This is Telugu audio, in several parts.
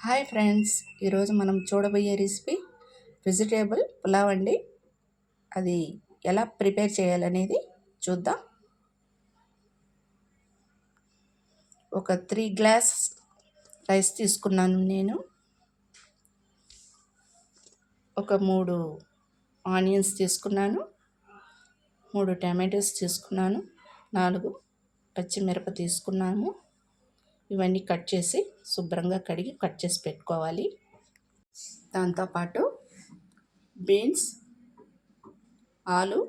హాయ్ ఫ్రెండ్స్, ఈరోజు మనం చూడబోయే రెసిపీ వెజిటేబుల్ పులావ్ అండి. అది ఎలా ప్రిపేర్ చేయాలనేది చూద్దాం. ఒక 3 గ్లాస్ రైస్ తీసుకున్నాను నేను. ఒక 3 ఆనియన్స్ తీసుకున్నాను, 3 టమాటోస్ తీసుకున్నాను, 4 పచ్చిమిరప తీసుకున్నాము. ఇవన్నీ కట్ చేసి శుభ్రంగా కడిగి కట్ చేసి పెట్టుకోవాలి. దాంతోపాటు బీన్స్, ఆలు,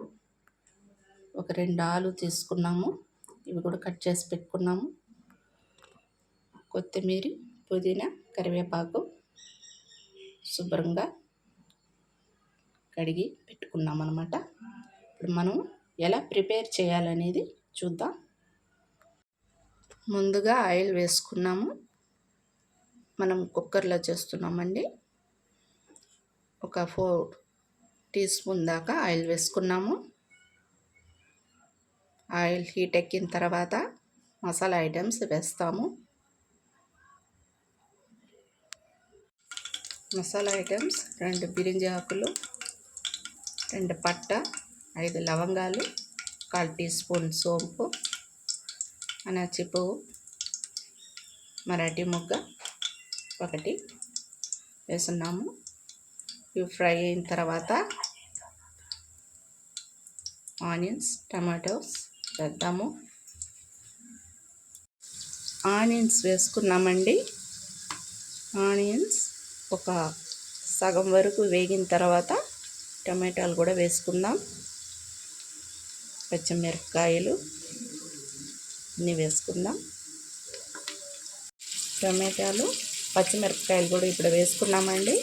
ఒక 2 ఆలు తీసుకున్నాము, ఇవి కూడా కట్ చేసి పెట్టుకున్నాము. కొత్తిమీర, పుదీనా, కరివేపాకు శుభ్రంగా కడిగి పెట్టుకున్నాం అన్నమాట. ఇప్పుడు మనం ఎలా ప్రిపేర్ చేయాలనేది చూద్దాం. ముందుగా ఆయిల్ వేసుకున్నాము. మనం కుక్కర్లో చేస్తున్నామండి. ఒక 4 టీ స్పూన్ దాకా ఆయిల్ వేసుకున్నాము. ఆయిల్ హీట్ ఎక్కిన తర్వాత మసాలా ఐటమ్స్ వేస్తాము. మసాలా ఐటమ్స్ 2 బిరింజి ఆకులు, 2 పట్ట, 5 లవంగాలు, 1/4 టీ స్పూన్ సోంపు, అనాచి పువ్వు, మరాఠీ మొగ్గ 1 వేస్తున్నాము. ఇవి ఫ్రై అయిన తర్వాత ఆనియన్స్, టమాటోస్ వేద్దాము. ఆనియన్స్ వేసుకున్నామండి. ఆనియన్స్ ఒక సగం వరకు వేగిన తర్వాత టమాటాలు కూడా వేసుకుందాం. పచ్చిమిరపకాయలు అన్నీ వేసుకుందాం. టమాటాలు, పచ్చిమిరపకాయలు కూడా ఇప్పుడు వేసుకున్నామండి.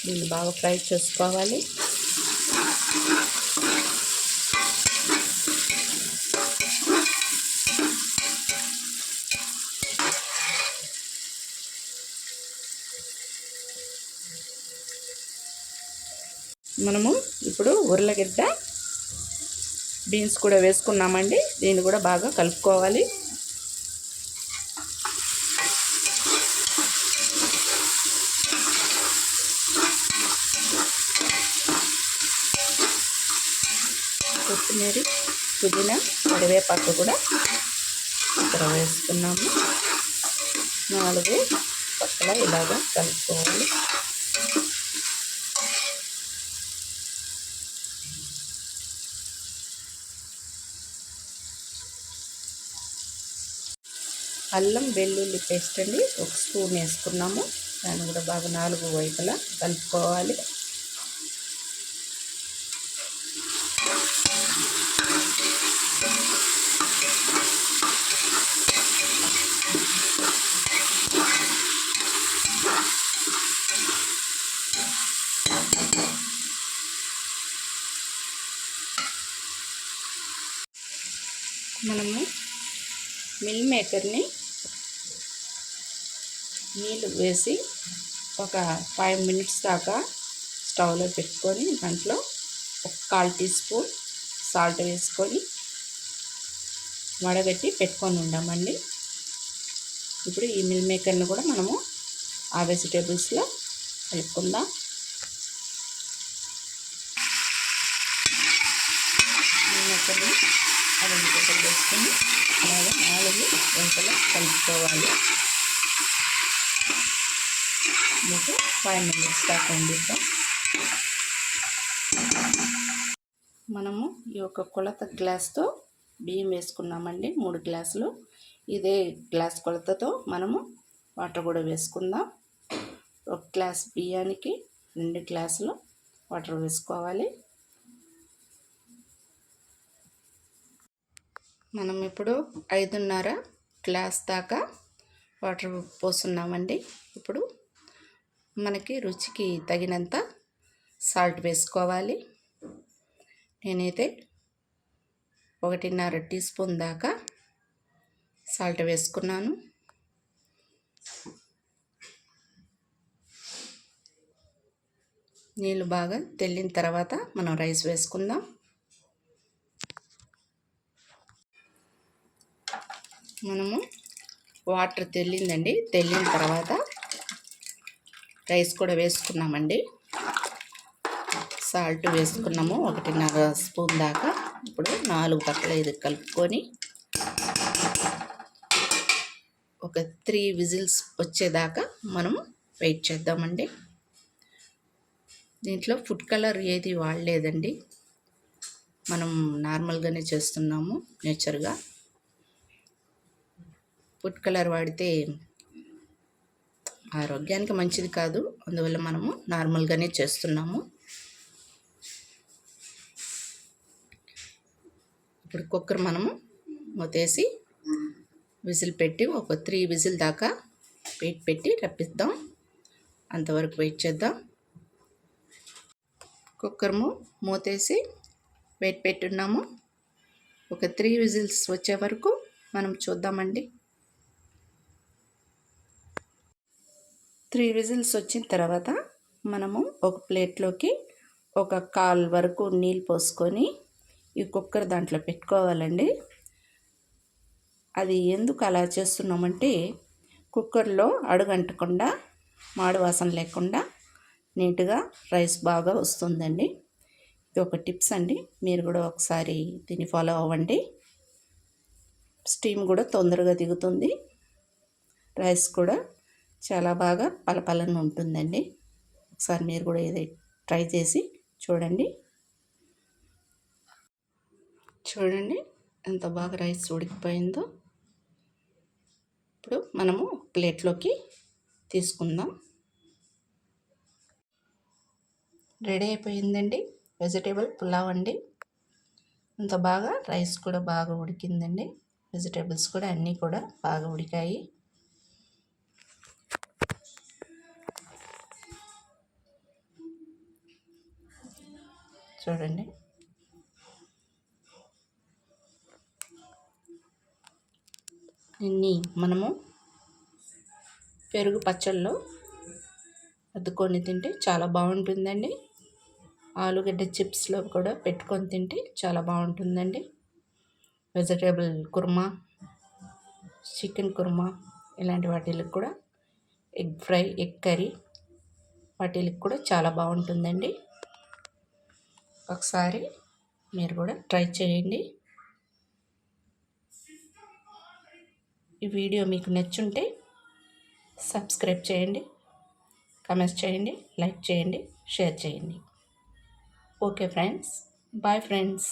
దీన్ని బాగా ఫ్రై చేసుకోవాలి. మనము ఇప్పుడు ఉర్లగడ్డ, బీన్స్ కూడా వేసుకున్నామండి. దీన్ని కూడా బాగా కలుపుకోవాలి. కొత్తిమీర, పుదీనా, కరివేపాకు కూడా ఇక్కడ వేసుకున్నాము. 4 పక్కల ఇలాగా కలుపుకోవాలి. అల్లం వెల్లుల్లి పేస్ట్ అండి 1 స్పూన్ వేసుకున్నాము. దాన్ని కూడా బాగా 4 వైపులా కలుపుకోవాలి. మనము మిల్ మేకర్ని నీళ్ళు వేసి ఒక 5 మినిట్స్ దాకా స్టవ్లో పెట్టుకొని దాంట్లో ఒక 1/4 టీ స్పూన్ సాల్ట్ వేసుకొని వడగట్టి పెట్టుకొని ఉండామండి. ఇప్పుడు ఈ మిల్ మేకర్ని కూడా మనము ఆ వెజిటేబుల్స్లో కలుపుకుందాం. మిల్ మేకర్ని ఆ వెజిటేబుల్ వేసుకొని అలాగే 4 గంటలు కలుపుకోవాలి. మీకు 5 మినిట్స్ దాకా వండిద్దాం. మనము ఈ యొక్క కొలత గ్లాస్తో బియ్యం వేసుకున్నామండి. 3 గ్లాసులు. ఇదే గ్లాస్ కొలతతో మనము వాటర్ కూడా వేసుకుందాం. 1 గ్లాస్ బియ్యానికి 2 గ్లాసులు వాటర్ వేసుకోవాలి. మనం ఇప్పుడు 5.5 గ్లాస్ దాకా వాటర్ పోస్తున్నామండి. ఇప్పుడు మనకి రుచికి తగినంత సాల్ట్ వేసుకోవాలి. నేనైతే 1.5 టీ స్పూన్ దాకా సాల్ట్ వేసుకున్నాను. నీళ్ళు బాగా తెల్లిన తర్వాత మనం రైస్ వేసుకుందాం. మనము వాటర్ తెల్లిందండి. తెల్లిన తర్వాత రైస్ కూడా వేసుకున్నామండి. సాల్ట్ వేసుకున్నాము 1.5 స్పూన్ దాకా. ఇప్పుడు 4 పక్కల ఇది కలుపుకొని ఒక 3 విజిల్స్ వచ్చేదాకా మనము వెయిట్ చేద్దామండి. దీంట్లో ఫుడ్ కలర్ ఏది వాడలేదండి, మనం నార్మల్గానే చేస్తున్నాము నేచర్గా. ఫుడ్ కలర్ వాడితే ఆరోగ్యానికి మంచిది కాదు, అందువల్ల మనము నార్మల్గానే చేస్తున్నాము. ఇప్పుడు కుక్కర్ మనము మూతేసి విజిల్ పెట్టి ఒక 3 విజిల్ దాకా వెయిట్ పెట్టి రప్పిద్దాం. అంతవరకు వెయిట్ చేద్దాం. కుక్కర్ మూతేసి వెయిట్ పెట్టున్నాము. ఒక 3 విజిల్స్ వచ్చే వరకు మనం చూద్దామండి. 3 విజిల్స్ వచ్చిన తర్వాత మనము ఒక ప్లేట్లోకి ఒక 1/4 వరకు నీళ్ళు పోసుకొని ఈ కుక్కర్ దాంట్లో పెట్టుకోవాలండి. అది ఎందుకు అలా చేస్తున్నామంటే కుక్కర్లో అడుగంటకుండా మాడు వాసన లేకుండా నీట్గా రైస్ బాగా వస్తుందండి. ఇది ఒక టిప్స్ అండి, మీరు కూడా ఒకసారి దీన్ని ఫాలో అవ్వండి. స్టీమ్ కూడా తొందరగా దిగుతుంది, రైస్ కూడా చాలా బాగా పలపలని ఉంటుందండి. ఒకసారి మీరు కూడా ఇది ట్రై చేసి చూడండి. చూడండి ఎంత బాగా రైస్ ఉడికిపోయిందో. ఇప్పుడు మనము ప్లేట్లోకి తీసుకుందాం. రెడీ అయిపోయిందండి వెజిటేబుల్ పులావ్ అండి. అంత బాగా రైస్ కూడా బాగా ఉడికిందండి, వెజిటేబుల్స్ కూడా అన్నీ కూడా బాగా ఉడికాయి. చూడండి దీన్ని మనము పెరుగు పచ్చళ్ళలో అద్దుకొని తింటే చాలా బాగుంటుందండి. ఆలుగడ్డ చిప్స్లో కూడా పెట్టుకొని తింటే చాలా బాగుంటుందండి. వెజిటేబుల్ కుర్మా, చికెన్ కుర్మా ఇలాంటి వాటికి కూడా, ఎగ్ ఫ్రై, ఎగ్ కర్రీ వాటికి కూడా చాలా బాగుంటుందండి. ఒకసారి మీరు కూడా ట్రై చేయండి. ఈ వీడియో మీకు నచ్చుంటే సబ్స్క్రైబ్ చేయండి, కామెంట్స్ చేయండి, లైక్ చేయండి, షేర్ చేయండి. Okay friends, bye friends.